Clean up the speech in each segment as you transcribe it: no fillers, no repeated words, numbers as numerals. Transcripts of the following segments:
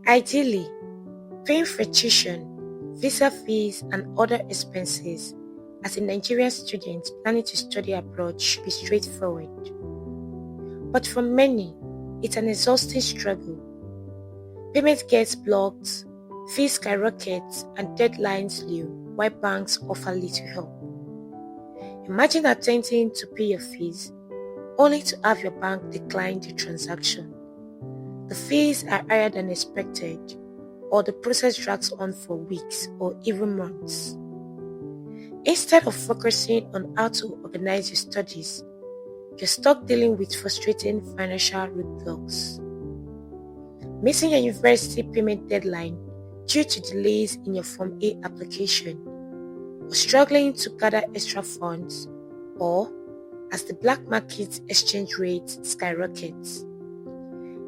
Ideally, paying for tuition, visa fees, and other expenses as a Nigerian student planning to study abroad should be straightforward. But for many, it's an exhausting struggle. Payment gets blocked, fees skyrocket, and deadlines loom while banks offer little help. Imagine attempting to pay your fees only to have your bank decline the transaction. The fees are higher than expected, or the process drags on for weeks or even months. Instead of focusing on how to organize your studies, you're stuck dealing with frustrating financial roadblocks. Missing your university payment deadline due to delays in your Form A application, or struggling to gather extra funds, or as the black market exchange rate skyrockets.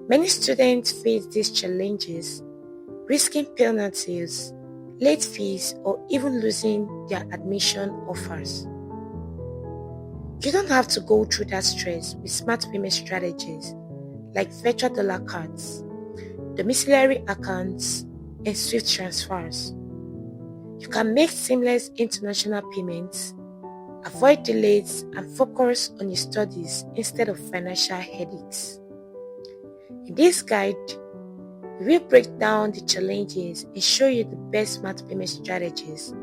Many students face these challenges, risking penalties, late fees, or even losing their admission offers. You don't have to go through that stress with smart payment strategies like virtual dollar cards, domiciliary accounts, and swift transfers. You can make seamless international payments, avoid delays, and focus on your studies instead of financial headaches. In this guide, we will break down the challenges and show you the best smart payment strategies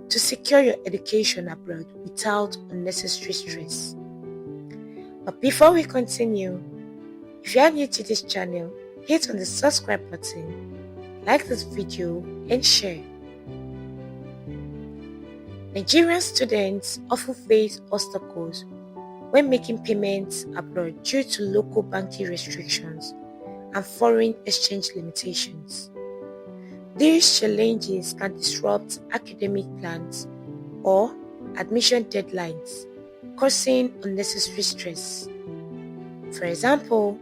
to secure your education abroad without unnecessary stress. But before we continue, if you are new to this channel, hit on the subscribe button, like this video, and share. Nigerian students often face obstacles when making payments abroad due to local banking restrictions and foreign exchange limitations. These challenges can disrupt academic plans or admission deadlines, causing unnecessary stress. For example,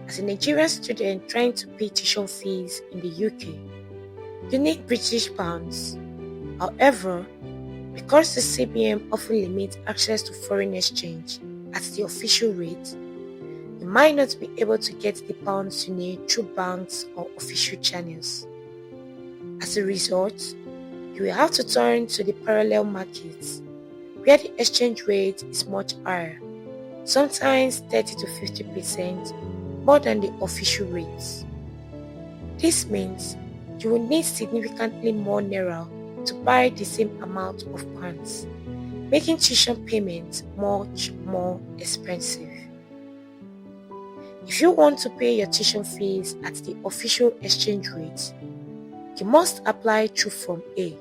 as a Nigerian student trying to pay tuition fees in the UK, you need British pounds. However, because the CBN often limits access to foreign exchange at the official rate, you might not be able to get the pounds you need through banks or official channels. As a result, you will have to turn to the parallel markets, where the exchange rate is much higher, sometimes 30 to 50% more than the official rates. This means you will need significantly more naira to buy the same amount of pounds, making tuition payments much more expensive. If you want to pay your tuition fees at the official exchange rate, you must apply through Form A,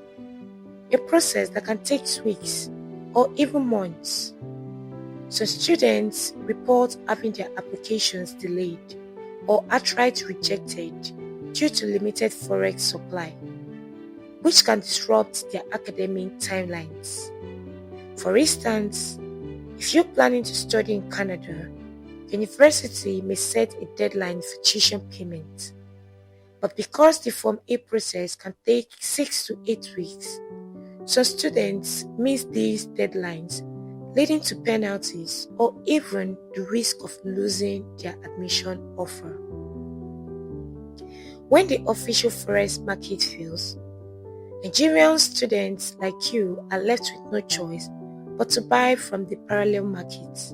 a process that can take weeks or even months. Some students report having their applications delayed or outright rejected due to limited forex supply, which can disrupt their academic timelines. For instance, if you're planning to study in Canada, the university may set a deadline for tuition payment. But because the Form A process can take 6 to 8 weeks, some students miss these deadlines, leading to penalties or even the risk of losing their admission offer. When the official forex market fails, Nigerian students like you are left with no choice but to buy from the parallel markets,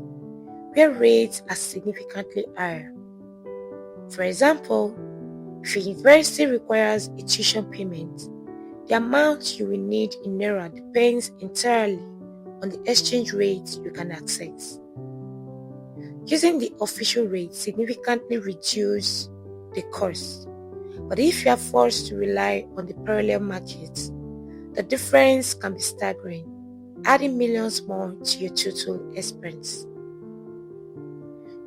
where rates are significantly higher. For example, if your university requires a tuition payment, the amount you will need in naira depends entirely on the exchange rate you can access. Using the official rate significantly reduces the cost, but if you are forced to rely on the parallel market, the difference can be staggering, adding millions more to your total expense.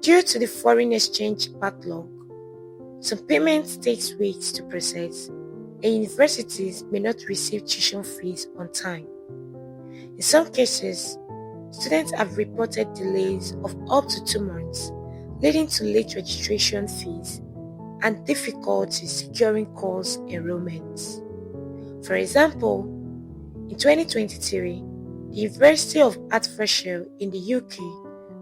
Due to the foreign exchange backlog, some payments take weeks to process, and universities may not receive tuition fees on time. In some cases, students have reported delays of up to 2 months, leading to late registration fees and difficulty securing course enrollments. For example, in 2023, the University of Hertfordshire in the UK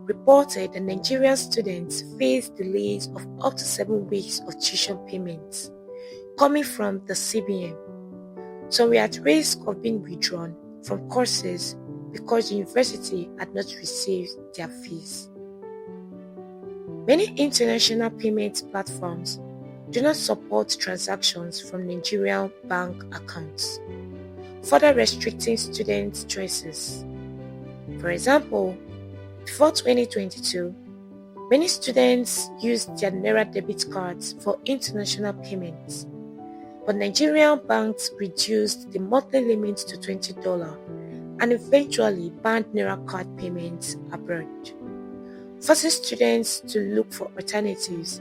reported that Nigerian students face delays of up to 7 weeks of tuition payments coming from the CBN. Some were at risk of being withdrawn from courses because the university had not received their fees. Many international payment platforms do not support transactions from Nigerian bank accounts, further restricting students' choices. For example, before 2022, many students used their Naira debit cards for international payments, but Nigerian banks reduced the monthly limit to $20 and eventually banned Naira card payments abroad, forcing students to look for alternatives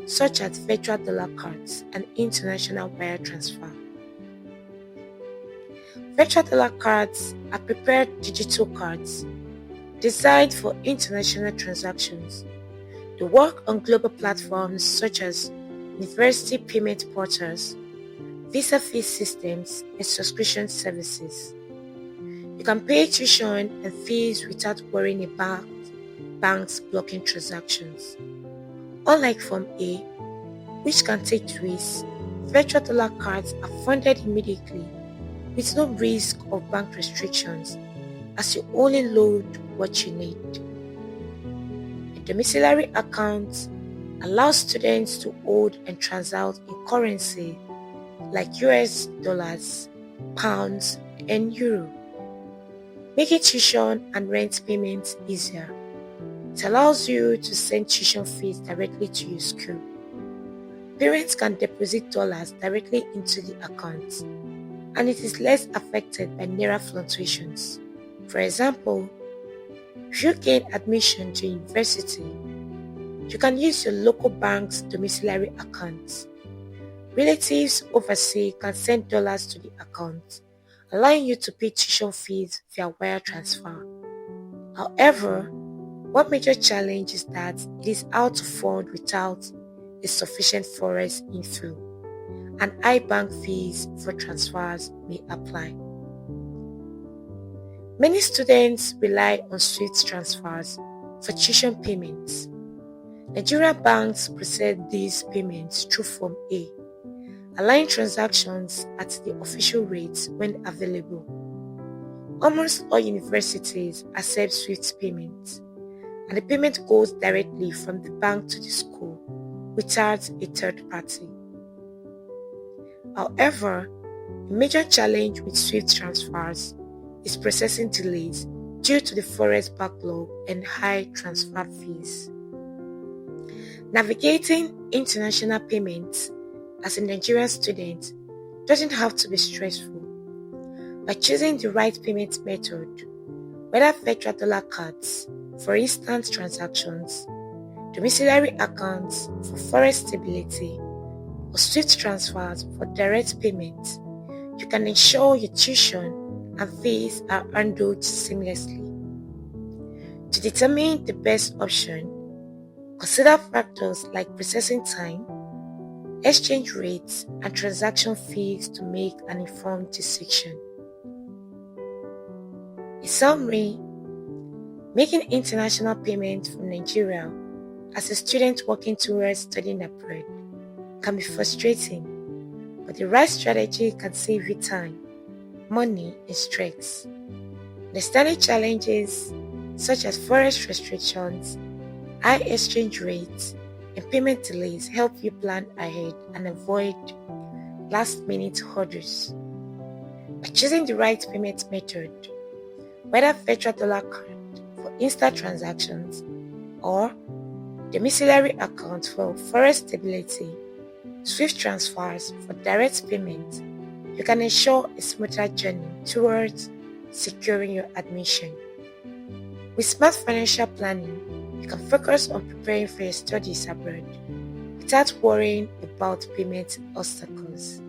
such as virtual dollar cards and international wire transfer. Virtual dollar cards are prepared digital cards designed for international transactions. They work on global platforms such as university payment portals, visa fee systems, and subscription services. You can pay tuition and fees without worrying about banks blocking transactions. Unlike Form A, which can take 2 weeks, virtual dollar cards are funded immediately with no risk of bank restrictions, as you only load what you need. A domiciliary account allows students to hold and transact in currency like US dollars, pounds, and euro, making tuition and rent payments easier. It allows you to send tuition fees directly to your school. Parents can deposit dollars directly into the account, and it is less affected by Naira fluctuations. For example, if you gain admission to university, you can use your local bank's domiciliary account. Relatives overseas can send dollars to the account, allowing you to pay tuition fees via wire transfer. However, one major challenge is that it is hard to fund without a sufficient forex inflow, and high bank fees for transfers may apply. Many students rely on SWIFT transfers for tuition payments. Nigerian banks process these payments through Form A, allowing transactions at the official rates when available. Almost all universities accept SWIFT payments, and the payment goes directly from the bank to the school without a third party. However, a major challenge with SWIFT transfers is processing delays due to the forex backlog and high transfer fees. Navigating international payments as a Nigerian student doesn't have to be stressful. By choosing the right payment method, whether virtual dollar cards for instant transactions, domiciliary accounts for forex stability, or SWIFT transfers for direct payments, you can ensure your tuition and fees are handled seamlessly. To determine the best option, consider factors like processing time, exchange rates, and transaction fees to make an informed decision. In summary, making international payments from Nigeria as a student working towards studying abroad can be frustrating, but the right strategy can save you time, money, and stress. Understanding challenges such as forex restrictions, high exchange rates, and payment delays help you plan ahead and avoid last-minute hurdles. By choosing the right payment method, whether virtual dollar card for instant transactions or domiciliary account for forex stability, SWIFT transfers for direct payment, you can ensure a smoother journey towards securing your admission. With smart financial planning, you can focus on preparing for your studies abroad without worrying about payment obstacles.